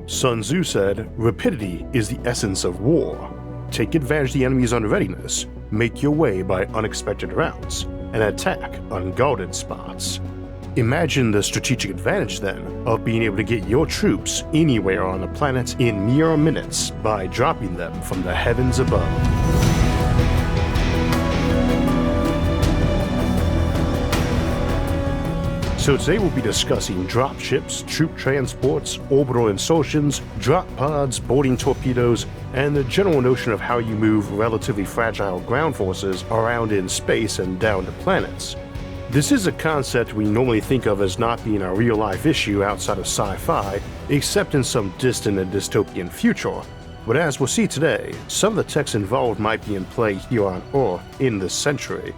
Sun Tzu said, "Rapidity is the essence of war. Take advantage of the enemy's unreadiness, make your way by unexpected routes, and attack unguarded spots." Imagine the strategic advantage, then, of being able to get your troops anywhere on the planet in mere minutes by dropping them from the heavens above. So today we'll be discussing dropships, troop transports, orbital insertions, drop pods, boarding torpedoes, and the general notion of how you move relatively fragile ground forces around in space and down to planets. This is a concept we normally think of as not being a real-life issue outside of sci-fi, except in some distant and dystopian future. But as we'll see today, some of the techs involved might be in play here on Earth in this century.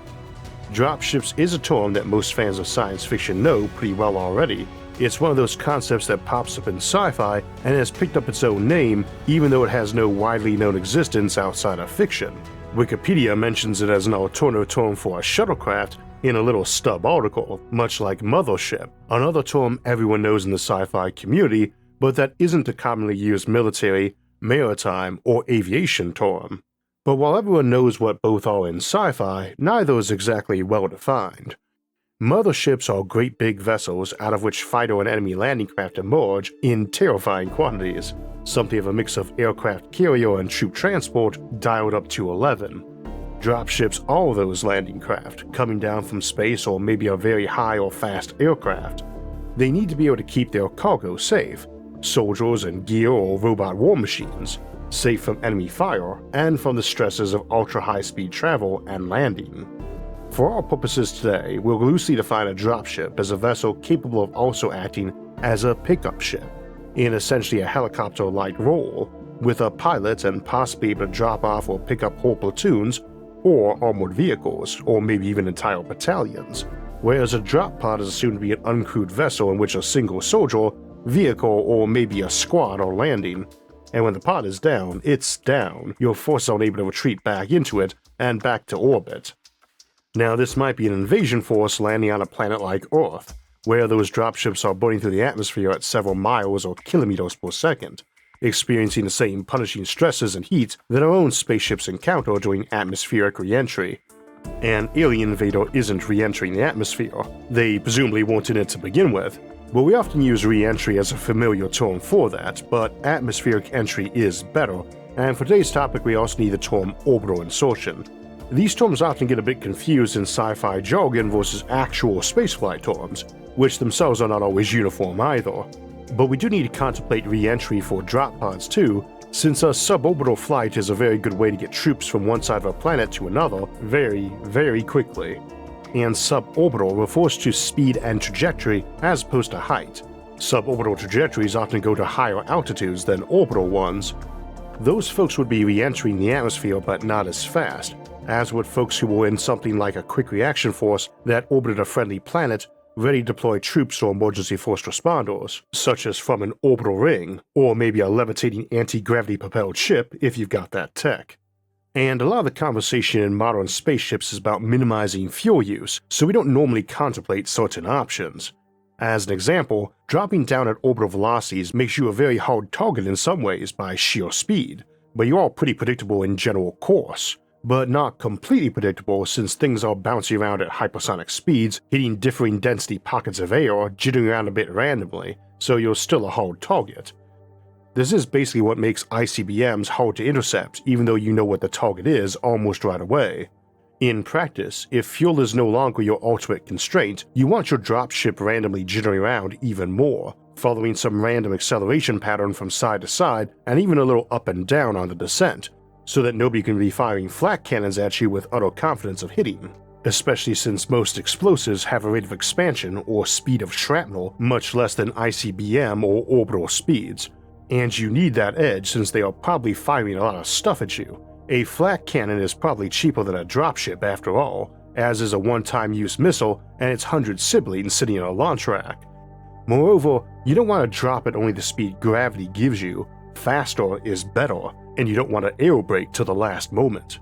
Dropships is a term that most fans of science fiction know pretty well already. It's one of those concepts that pops up in sci-fi and has picked up its own name even though it has no widely known existence outside of fiction. Wikipedia mentions it as an alternative term for a shuttlecraft in a little stub article, much like mothership, another term everyone knows in the sci-fi community, but that isn't a commonly used military, maritime, or aviation term. But while everyone knows what both are in sci-fi, neither is exactly well defined. Motherships are great big vessels out of which fighter and enemy landing craft emerge in terrifying quantities, something of a mix of aircraft carrier and troop transport dialed up to 11. Dropships are those landing craft, coming down from space or maybe a very high or fast aircraft. They need to be able to keep their cargo safe, soldiers and gear or robot war machines, safe from enemy fire and from the stresses of ultra-high-speed travel and landing. For our purposes today, we'll loosely define a dropship as a vessel capable of also acting as a pickup ship, in essentially a helicopter-like role, with a pilot and possibly able to drop off or pick up whole platoons or armored vehicles, or maybe even entire battalions, whereas a drop pod is assumed to be an uncrewed vessel in which a single soldier, vehicle, or maybe a squad are landing. And when the pod is down, it's down. Your forces are unable to retreat back into it and back to orbit. Now, this might be an invasion force landing on a planet like Earth, where those dropships are burning through the atmosphere at several miles or kilometers per second, experiencing the same punishing stresses and heat that our own spaceships encounter during atmospheric re-entry. An alien invader isn't re-entering the atmosphere. They presumably weren't in it to begin with. But we often use re-entry as a familiar term for that, but atmospheric entry is better, and for today's topic we also need the term orbital insertion. These terms often get a bit confused in sci-fi jargon versus actual spaceflight terms, which themselves are not always uniform either. But we do need to contemplate re-entry for drop pods too, since a suborbital flight is a very good way to get troops from one side of a planet to another very, very quickly. And suborbital refers to speed and trajectory as opposed to height. Suborbital trajectories often go to higher altitudes than orbital ones. Those folks would be re-entering the atmosphere but not as fast, as would folks who were in something like a quick reaction force that orbited a friendly planet ready to deploy troops or emergency first responders, such as from an orbital ring, or maybe a levitating anti-gravity propelled ship if you've got that tech. And a lot of the conversation in modern spaceships is about minimizing fuel use, so we don't normally contemplate certain options. As an example, dropping down at orbital velocities makes you a very hard target in some ways by sheer speed, but you are pretty predictable in general course, but not completely predictable since things are bouncing around at hypersonic speeds, hitting differing density pockets of air, jittering around a bit randomly, so you're still a hard target. This is basically what makes ICBMs hard to intercept even though you know what the target is almost right away. In practice, if fuel is no longer your ultimate constraint, you want your dropship randomly jittering around even more, following some random acceleration pattern from side to side and even a little up and down on the descent, so that nobody can be firing flak cannons at you with utter confidence of hitting, especially since most explosives have a rate of expansion or speed of shrapnel much less than ICBM or orbital speeds. And you need that edge since they are probably firing a lot of stuff at you. A flak cannon is probably cheaper than a dropship after all, as is a one-time use missile and its 100 siblings sitting in a launch rack. Moreover, you don't want to drop at only the speed gravity gives you. Faster is better, and you don't want to air brake to the last moment.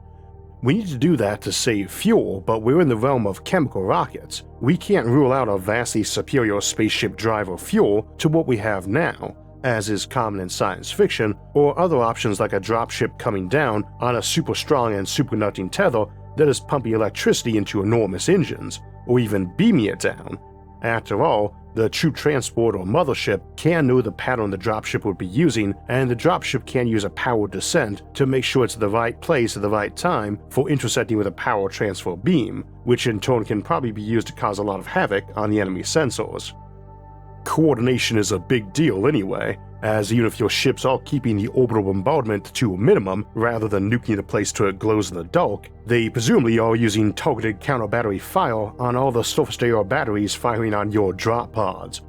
We need to do that to save fuel, but we're in the realm of chemical rockets. We can't rule out a vastly superior spaceship drive or fuel to what we have now, as is common in science fiction, or other options like a dropship coming down on a super strong and superconducting tether that is pumping electricity into enormous engines, or even beaming it down. After all, the troop transport or mothership can know the pattern the dropship would be using, and the dropship can use a powered descent to make sure it's at the right place at the right time for intersecting with a power transfer beam, which in turn can probably be used to cause a lot of havoc on the enemy sensors. Coordination is a big deal anyway, as even if your ships are keeping the orbital bombardment to a minimum rather than nuking the place till it glows in the dark, they presumably are using targeted counter-battery fire on all the surface-to-air batteries firing on your drop pods.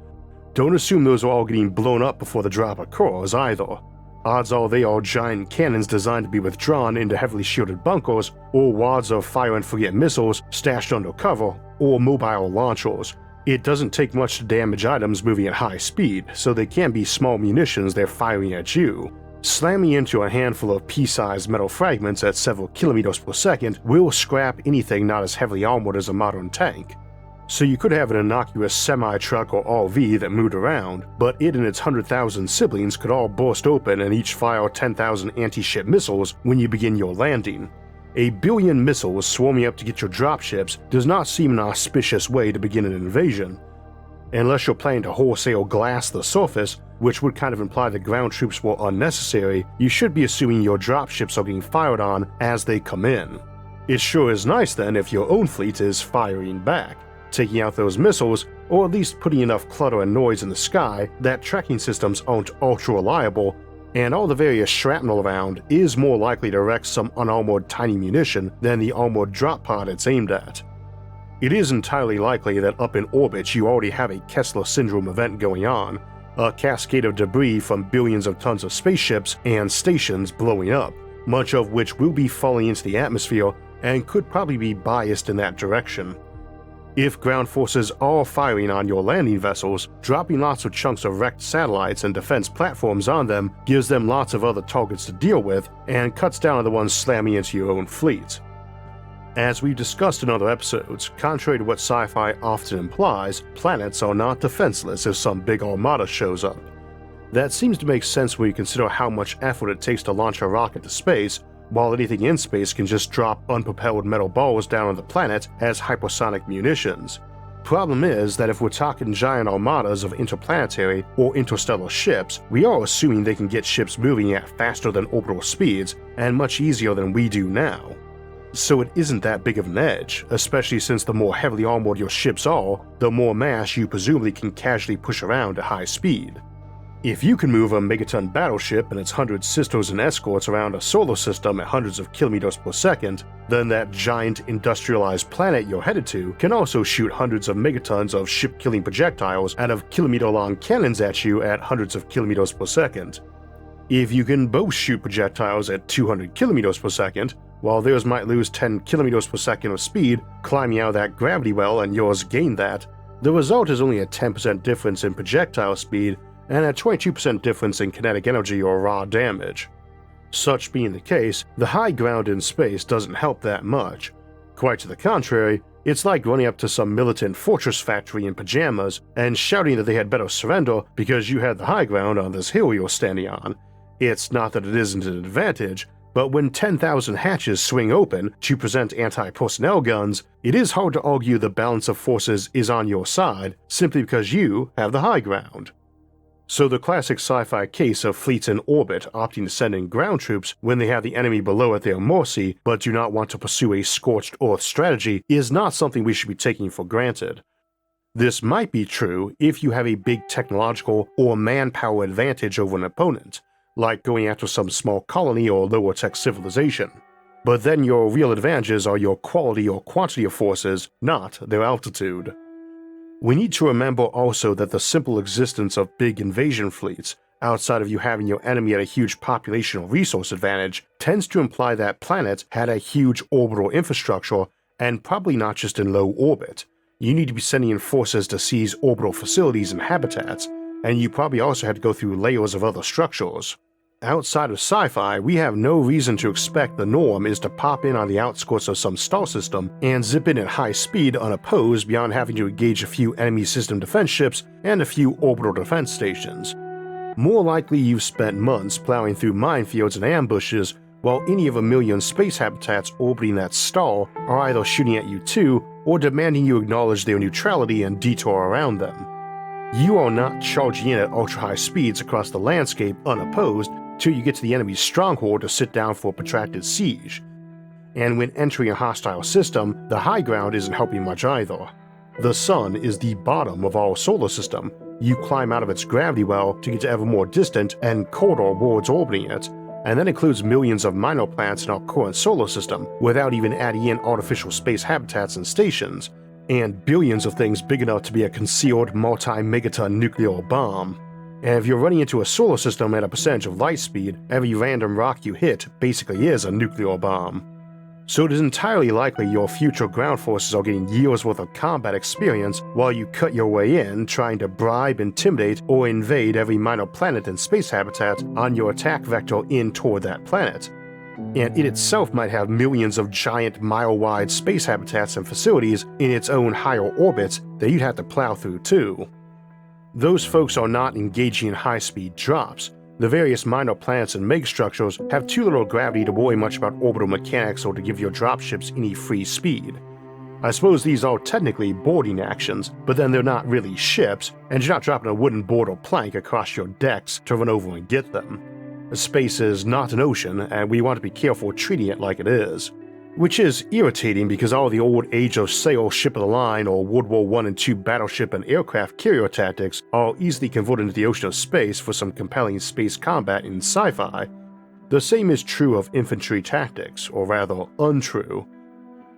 Don't assume those are all getting blown up before the drop occurs either. Odds are they are giant cannons designed to be withdrawn into heavily shielded bunkers, or wads of fire-and-forget missiles stashed under cover, or mobile launchers. It doesn't take much to damage items moving at high speed, so they can be small munitions they're firing at you. Slamming into a handful of pea-sized metal fragments at several kilometers per second will scrap anything not as heavily armored as a modern tank. So you could have an innocuous semi-truck or RV that moved around, but it and its 100,000 siblings could all burst open and each fire 10,000 anti-ship missiles when you begin your landing. A billion missiles swarming up to get your dropships does not seem an auspicious way to begin an invasion. Unless you're planning to wholesale glass the surface, which would kind of imply the ground troops were unnecessary, you should be assuming your dropships are getting fired on as they come in. It sure is nice then if your own fleet is firing back, taking out those missiles, or at least putting enough clutter and noise in the sky that tracking systems aren't ultra-reliable, and all the various shrapnel around is more likely to wreck some unarmored tiny munition than the armored drop pod it's aimed at. It is entirely likely that up in orbit you already have a Kessler Syndrome event going on, a cascade of debris from billions of tons of spaceships and stations blowing up, much of which will be falling into the atmosphere and could probably be biased in that direction. If ground forces are firing on your landing vessels, dropping lots of chunks of wrecked satellites and defense platforms on them gives them lots of other targets to deal with and cuts down on the ones slamming into your own fleet. As we've discussed in other episodes, contrary to what sci-fi often implies, planets are not defenseless if some big armada shows up. That seems to make sense when you consider how much effort it takes to launch a rocket to space, while anything in space can just drop unpropelled metal balls down on the planet as hypersonic munitions. Problem is that if we're talking giant armadas of interplanetary or interstellar ships, we are assuming they can get ships moving at faster than orbital speeds and much easier than we do now. So it isn't that big of an edge, especially since the more heavily armored your ships are, the more mass you presumably can casually push around at high speed. If you can move a megaton battleship and its 100 sisters and escorts around a solar system at hundreds of kilometers per second, then that giant industrialized planet you're headed to can also shoot hundreds of megatons of ship-killing projectiles out of kilometer-long cannons at you at hundreds of kilometers per second. If you can both shoot projectiles at 200 kilometers per second, while theirs might lose 10 kilometers per second of speed climbing out of that gravity well and yours gain that, the result is only a 10% difference in projectile speed and a 22% difference in kinetic energy or raw damage. Such being the case, the high ground in space doesn't help that much. Quite to the contrary, it's like running up to some militant fortress factory in pajamas and shouting that they had better surrender because you had the high ground on this hill you're standing on. It's not that it isn't an advantage, but when 10,000 hatches swing open to present anti-personnel guns, it is hard to argue the balance of forces is on your side simply because you have the high ground. So the classic sci-fi case of fleets in orbit opting to send in ground troops when they have the enemy below at their mercy but do not want to pursue a scorched earth strategy is not something we should be taking for granted. This might be true if you have a big technological or manpower advantage over an opponent, like going after some small colony or lower tech civilization. But then your real advantages are your quality or quantity of forces, not their altitude. We need to remember also that the simple existence of big invasion fleets, outside of you having your enemy at a huge population or resource advantage, tends to imply that planets had a huge orbital infrastructure, and probably not just in low orbit. You need to be sending in forces to seize orbital facilities and habitats, and you probably also had to go through layers of other structures. Outside of sci-fi, we have no reason to expect the norm is to pop in on the outskirts of some star system and zip in at high speed unopposed beyond having to engage a few enemy system defense ships and a few orbital defense stations. More likely you've spent months plowing through minefields and ambushes while any of a million space habitats orbiting that star are either shooting at you too or demanding you acknowledge their neutrality and detour around them. You are not charging in at ultra-high speeds across the landscape unopposed till you get to the enemy's stronghold to sit down for a protracted siege. And when entering a hostile system, the high ground isn't helping much either. The sun is the bottom of our solar system. You climb out of its gravity well to get to ever more distant and colder worlds orbiting it, and that includes millions of minor planets in our current solar system, without even adding in artificial space habitats and stations, and billions of things big enough to be a concealed multi-megaton nuclear bomb. And if you're running into a solar system at a percentage of light speed, every random rock you hit basically is a nuclear bomb. So it is entirely likely your future ground forces are getting years worth of combat experience while you cut your way in trying to bribe, intimidate, or invade every minor planet and space habitat on your attack vector in toward that planet. And it itself might have millions of giant mile-wide space habitats and facilities in its own higher orbits that you'd have to plow through too. Those folks are not engaging in high-speed drops. The various minor planets and megastructures have too little gravity to worry much about orbital mechanics or to give your dropships any free speed. I suppose these are technically boarding actions, but then they're not really ships, and you're not dropping a wooden board or plank across your decks to run over and get them. Space is not an ocean, and we want to be careful treating it like it is. Which is irritating because all the old Age of Sail ship of the line or World War I and II battleship and aircraft carrier tactics are easily converted into the ocean of space for some compelling space combat in sci-fi. The same is true of infantry tactics, or rather untrue.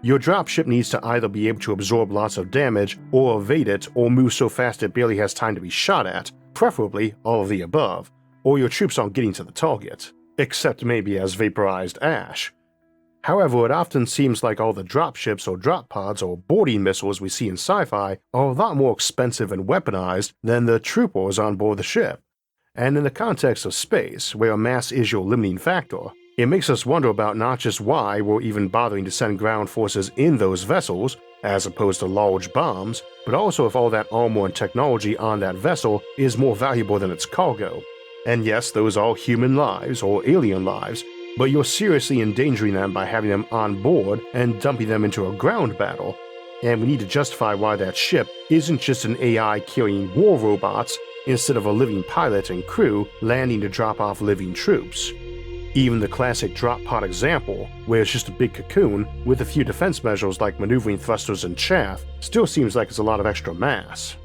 Your dropship needs to either be able to absorb lots of damage, or evade it, or move so fast it barely has time to be shot at, preferably all of the above, or your troops aren't getting to the target, except maybe as vaporized ash. However, it often seems like all the dropships or drop pods or boarding missiles we see in sci-fi are a lot more expensive and weaponized than the troopers on board the ship. And in the context of space, where mass is your limiting factor, it makes us wonder about not just why we're even bothering to send ground forces in those vessels, as opposed to large bombs, but also if all that armor and technology on that vessel is more valuable than its cargo. And yes, those are human lives or alien lives, but you're seriously endangering them by having them on board and dumping them into a ground battle, and we need to justify why that ship isn't just an AI carrying war robots instead of a living pilot and crew landing to drop off living troops. Even the classic drop pod example, where it's just a big cocoon with a few defense measures like maneuvering thrusters and chaff, still seems like it's a lot of extra mass.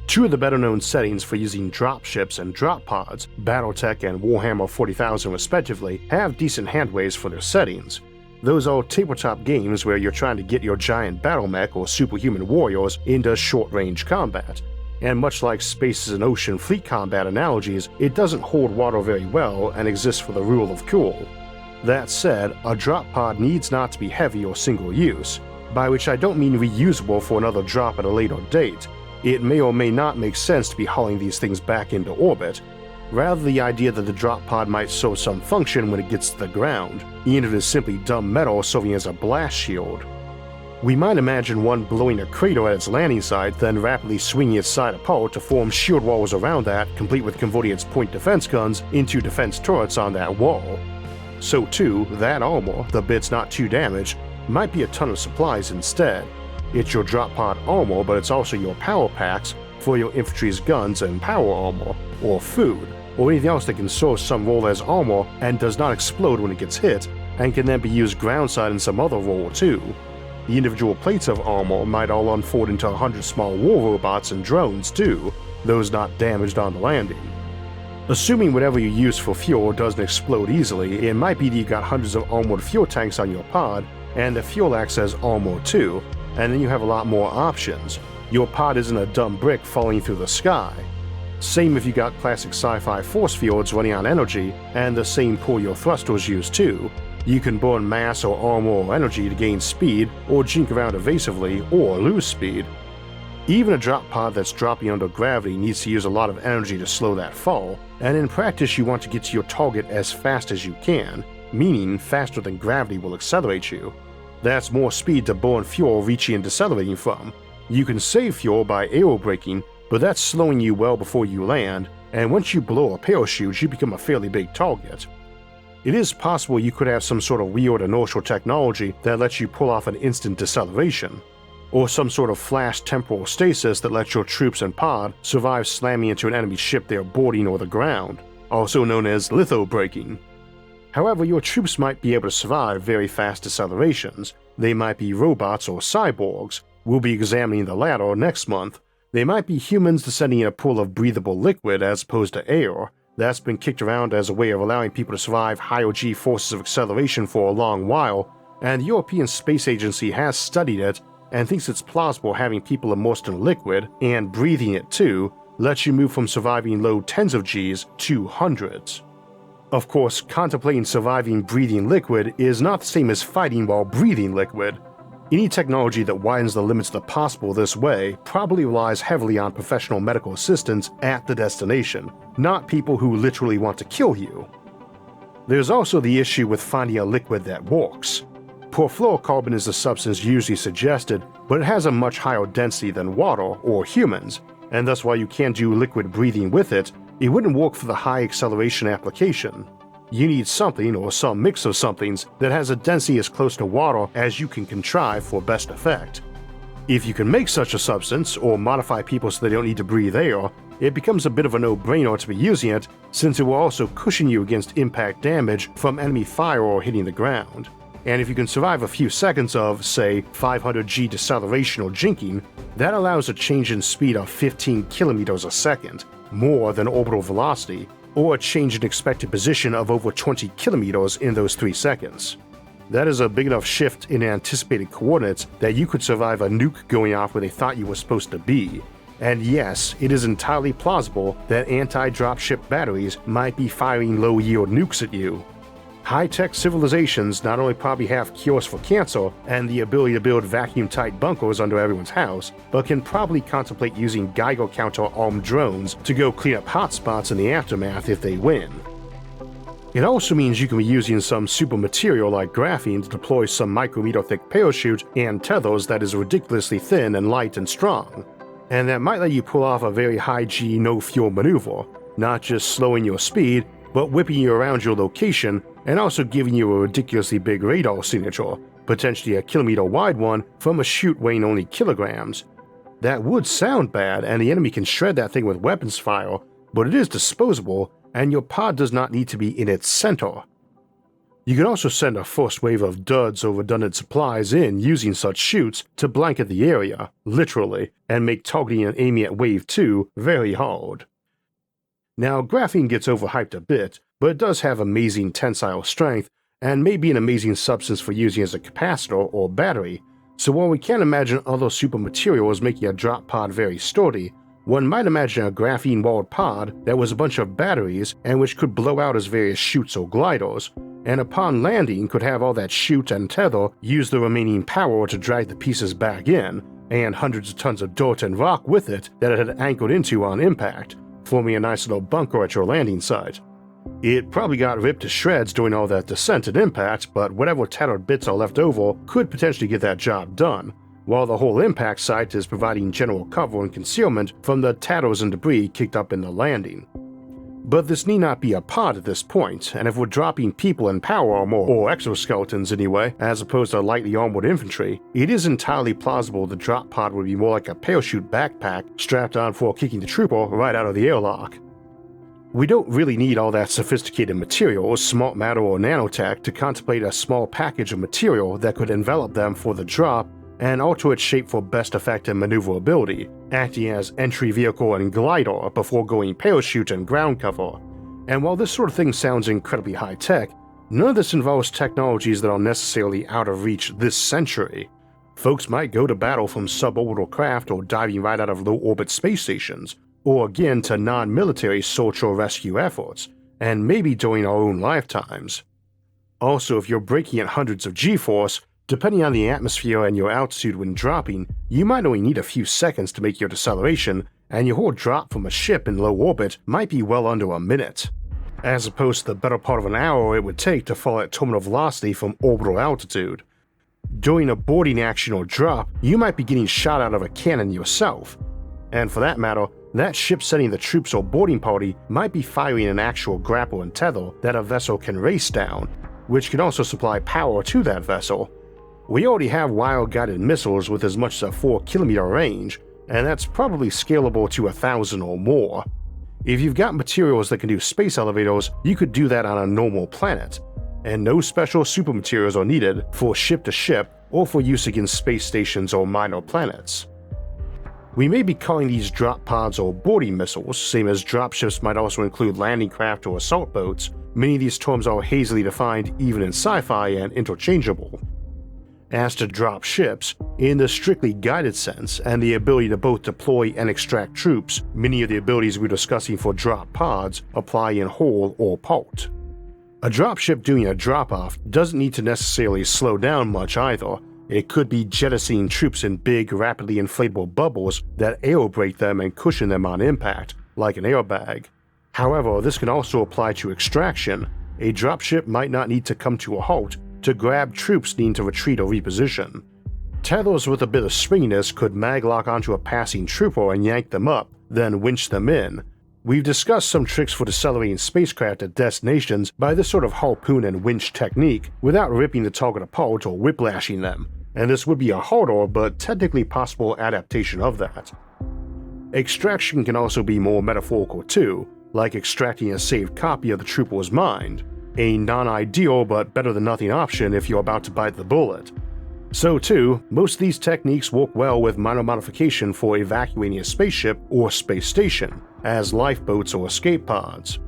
Two of the better-known settings for using dropships and drop pods, Battletech and Warhammer 40,000 respectively, have decent handways for their settings. Those are tabletop games where you're trying to get your giant battle mech or superhuman warriors into short-range combat. And much like space's and ocean fleet combat analogies, it doesn't hold water very well and exists for the rule of cool. That said, a drop pod needs not to be heavy or single-use, by which I don't mean reusable for another drop at a later date. It may or may not make sense to be hauling these things back into orbit, rather the idea that the drop pod might serve some function when it gets to the ground, even if it is simply dumb metal serving as a blast shield. We might imagine one blowing a crater at its landing site, then rapidly swinging its side apart to form shield walls around that, complete with converting its point defense guns into defense turrets on that wall. So too, that armor, the bits not too damaged, might be a ton of supplies instead. It's your drop pod armor, but it's also your power packs for your infantry's guns and power armor, or food, or anything else that can serve some role as armor and does not explode when it gets hit, and can then be used groundside in some other role too. The individual plates of armor might all unfold into 100 small war robots and drones too, those not damaged on the landing. Assuming whatever you use for fuel doesn't explode easily, it might be that you got hundreds of armored fuel tanks on your pod, and the fuel acts as armor too, and then you have a lot more options. Your pod isn't a dumb brick falling through the sky. Same if you got classic sci-fi force fields running on energy, and the same pull your thrusters use too. You can burn mass or armor or energy to gain speed, or jink around evasively, or lose speed. Even a drop pod that's dropping under gravity needs to use a lot of energy to slow that fall, and in practice you want to get to your target as fast as you can, meaning faster than gravity will accelerate you. That's more speed to burn fuel reaching and decelerating from. You can save fuel by aerobraking, but that's slowing you well before you land, and once you blow a parachute, you become a fairly big target. It is possible you could have some sort of weird inertial technology that lets you pull off an instant deceleration, or some sort of flash temporal stasis that lets your troops and pod survive slamming into an enemy ship they are boarding or the ground, also known as litho-braking. However, your troops might be able to survive very fast decelerations. They might be robots or cyborgs. We'll be examining the latter next month. They might be humans descending in a pool of breathable liquid as opposed to air. That's been kicked around as a way of allowing people to survive higher G forces of acceleration for a long while, and the European Space Agency has studied it and thinks it's plausible having people immersed in liquid, and breathing it too, lets you move from surviving low tens of Gs to hundreds. Of course, contemplating surviving breathing liquid is not the same as fighting while breathing liquid. Any technology that widens the limits of the possible this way probably relies heavily on professional medical assistants at the destination, not people who literally want to kill you. There's also the issue with finding a liquid that works. Perfluorocarbon is the substance usually suggested, but it has a much higher density than water or humans, and thus while you can do liquid breathing with it, it wouldn't work for the high acceleration application. You need something or some mix of somethings that has a density as close to water as you can contrive for best effect. If you can make such a substance or modify people so they don't need to breathe air, it becomes a bit of a no-brainer to be using it, since it will also cushion you against impact damage from enemy fire or hitting the ground. And if you can survive a few seconds of, say, 500 G deceleration or jinking, that allows a change in speed of 15 kilometers a second, more than orbital velocity, or a change in expected position of over 20 kilometers in those 3 seconds. That is a big enough shift in anticipated coordinates that you could survive a nuke going off where they thought you were supposed to be. And yes, it is entirely plausible that anti-dropship batteries might be firing low-yield nukes at you. High-tech civilizations not only probably have cures for cancer and the ability to build vacuum-tight bunkers under everyone's house, but can probably contemplate using Geiger counter armed drones to go clean up hotspots in the aftermath if they win. It also means you can be using some super material like graphene to deploy some micrometer-thick parachute and tethers that is ridiculously thin and light and strong, and that might let you pull off a very high-G no-fuel maneuver, not just slowing your speed, but whipping you around your location and also giving you a ridiculously big radar signature, potentially a kilometer-wide one from a chute weighing only kilograms. That would sound bad, and the enemy can shred that thing with weapons fire, but it is disposable, and your pod does not need to be in its center. You can also send a first wave of duds or redundant supplies in using such chutes to blanket the area, literally, and make targeting and aiming at wave 2 very hard. Now, graphene gets overhyped a bit, but it does have amazing tensile strength and may be an amazing substance for using as a capacitor or battery, so while we can't imagine other super materials making a drop pod very sturdy, one might imagine a graphene-walled pod that was a bunch of batteries and which could blow out as various chutes or gliders, and upon landing could have all that chute and tether use the remaining power to drag the pieces back in, and hundreds of tons of dirt and rock with it that it had anchored into on impact, forming a nice little bunker at your landing site. It probably got ripped to shreds during all that descent and impact, but whatever tattered bits are left over could potentially get that job done, while the whole impact site is providing general cover and concealment from the tatters and debris kicked up in the landing. But this need not be a pod at this point, and if we're dropping people in power armor, or exoskeletons anyway, as opposed to lightly armored infantry, it is entirely plausible the drop pod would be more like a parachute backpack strapped on for kicking the trooper right out of the airlock. We don't really need all that sophisticated material or smart matter or nanotech to contemplate a small package of material that could envelop them for the drop and alter its shape for best effect and maneuverability, acting as entry vehicle and glider before going parachute and ground cover. And while this sort of thing sounds incredibly high-tech, none of this involves technologies that are necessarily out of reach this century. Folks might go to battle from suborbital craft or diving right out of low-orbit space stations, or again to non-military search or rescue efforts, and maybe during our own lifetimes. Also, if you're braking at hundreds of G-force, depending on the atmosphere and your altitude when dropping, you might only need a few seconds to make your deceleration, and your whole drop from a ship in low orbit might be well under a minute, as opposed to the better part of an hour it would take to fall at terminal velocity from orbital altitude. During a boarding action or drop, you might be getting shot out of a cannon yourself, and for that matter, that ship sending the troops or boarding party might be firing an actual grapple and tether that a vessel can race down, which can also supply power to that vessel. We already have wire-guided missiles with as much as a 4-kilometer range, and that's probably scalable to 1,000 or more. If you've got materials that can do space elevators, you could do that on a normal planet, and no special super materials are needed for ship-to-ship or for use against space stations or minor planets. We may be calling these drop pods or boarding missiles, same as dropships might also include landing craft or assault boats. Many of these terms are hazily defined even in sci-fi and interchangeable. As to drop ships, in the strictly guided sense and the ability to both deploy and extract troops, many of the abilities we're discussing for drop pods apply in whole or part. A dropship doing a drop-off doesn't need to necessarily slow down much either. It could be jettisoning troops in big, rapidly inflatable bubbles that aerobrake them and cushion them on impact, like an airbag. However, this can also apply to extraction. A dropship might not need to come to a halt to grab troops needing to retreat or reposition. Tethers with a bit of springiness could maglock onto a passing trooper and yank them up, then winch them in. We've discussed some tricks for decelerating spacecraft at destinations by this sort of harpoon and winch technique without ripping the target apart or whiplashing them, and this would be a harder but technically possible adaptation of that. Extraction can also be more metaphorical too, like extracting a saved copy of the trooper's mind, a non-ideal but better than nothing option if you're about to bite the bullet. So too, most of these techniques work well with minor modification for evacuating a spaceship or space station, as lifeboats or escape pods.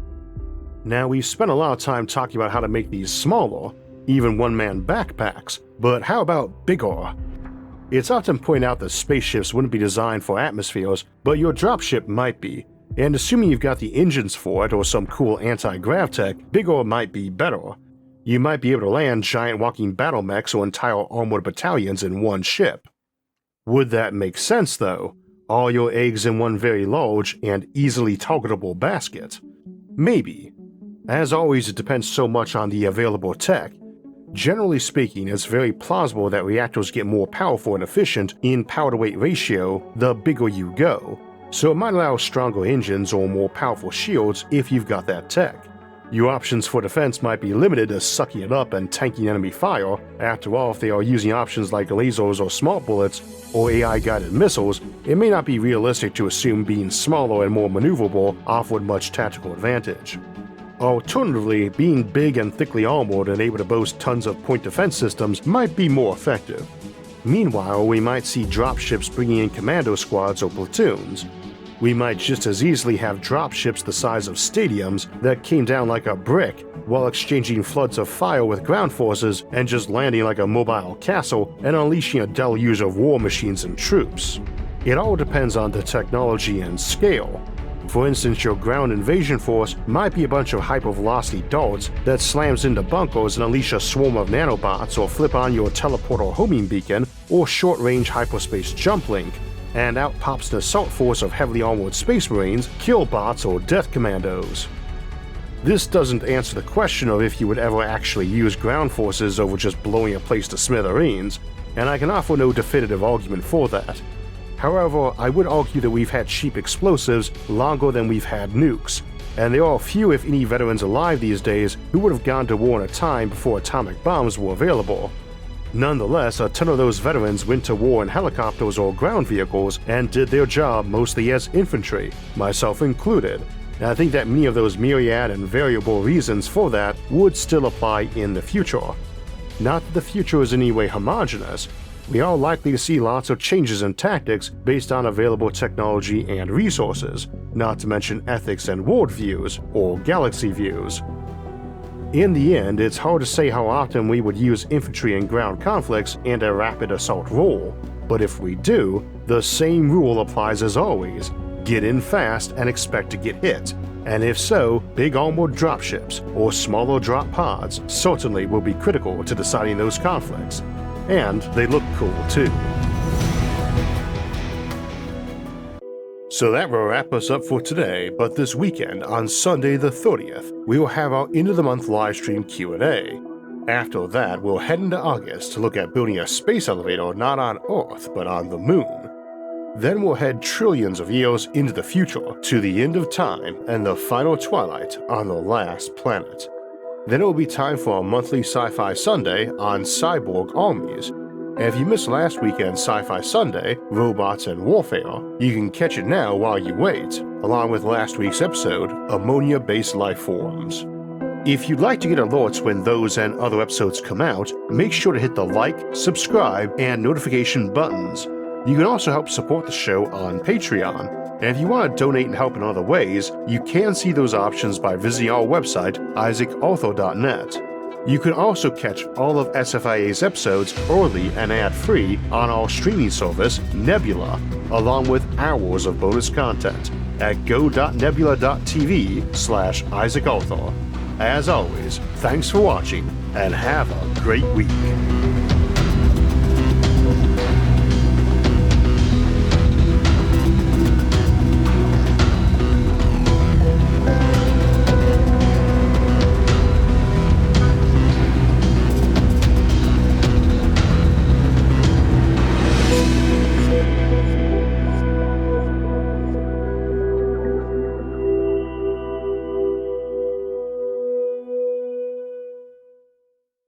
Now, we've spent a lot of time talking about how to make these smaller, even one-man backpacks, but how about bigger? It's often pointed out that spaceships wouldn't be designed for atmospheres, but your dropship might be, and assuming you've got the engines for it or some cool anti-grav tech, bigger might be better. You might be able to land giant walking battle mechs or entire armored battalions in one ship. Would that make sense though? All your eggs in one very large and easily targetable basket? Maybe. As always, it depends so much on the available tech. Generally speaking, it's very plausible that reactors get more powerful and efficient in power-to-weight ratio the bigger you go, so it might allow stronger engines or more powerful shields if you've got that tech. Your options for defense might be limited to sucking it up and tanking enemy fire. After all, if they are using options like lasers or smart bullets or AI-guided missiles, it may not be realistic to assume being smaller and more maneuverable offered much tactical advantage. Alternatively, being big and thickly armored and able to boast tons of point defense systems might be more effective. Meanwhile, we might see dropships bringing in commando squads or platoons. We might just as easily have dropships the size of stadiums that came down like a brick while exchanging floods of fire with ground forces and just landing like a mobile castle and unleashing a deluge of war machines and troops. It all depends on the technology and scale. For instance, your ground invasion force might be a bunch of hypervelocity darts that slams into bunkers and unleash a swarm of nanobots, or flip on your teleporter homing beacon or short-range hyperspace jump link, and out pops an assault force of heavily armored space marines, kill bots, or death commandos. This doesn't answer the question of if you would ever actually use ground forces over just blowing a place to smithereens, and I can offer no definitive argument for that. However, I would argue that we've had cheap explosives longer than we've had nukes, and there are few if any veterans alive these days who would have gone to war in a time before atomic bombs were available. Nonetheless, a ton of those veterans went to war in helicopters or ground vehicles and did their job mostly as infantry, myself included, and I think that many of those myriad and variable reasons for that would still apply in the future. Not that the future is in any way homogeneous. We are likely to see lots of changes in tactics based on available technology and resources, not to mention ethics and worldviews, or galaxy views. In the end, it's hard to say how often we would use infantry in ground conflicts and a rapid assault role, but if we do, the same rule applies as always: get in fast and expect to get hit, and if so, big armored dropships or smaller drop pods certainly will be critical to deciding those conflicts. And they look cool too. So that will wrap us up for today, but this weekend, on Sunday the 30th, we will have our end of the month livestream Q&A. After that, we'll head into August to look at building a space elevator not on Earth, but on the Moon. Then we'll head trillions of years into the future to the end of time and the final twilight on the last planet. Then it will be time for a monthly Sci-Fi Sunday on cyborg armies. And if you missed last weekend's Sci-Fi Sunday, Robots and Warfare, you can catch it now while you wait, along with last week's episode, Ammonia-Based Life Forms. If you'd like to get alerts when those and other episodes come out, make sure to hit the like, subscribe, and notification buttons. You can also help support the show on Patreon, and if you want to donate and help in other ways, you can see those options by visiting our website, isaacarthur.net. You can also catch all of SFIA's episodes early and ad-free on our streaming service, Nebula, along with hours of bonus content at go.nebula.tv/isaacarthur. As always, thanks for watching, and have a great week.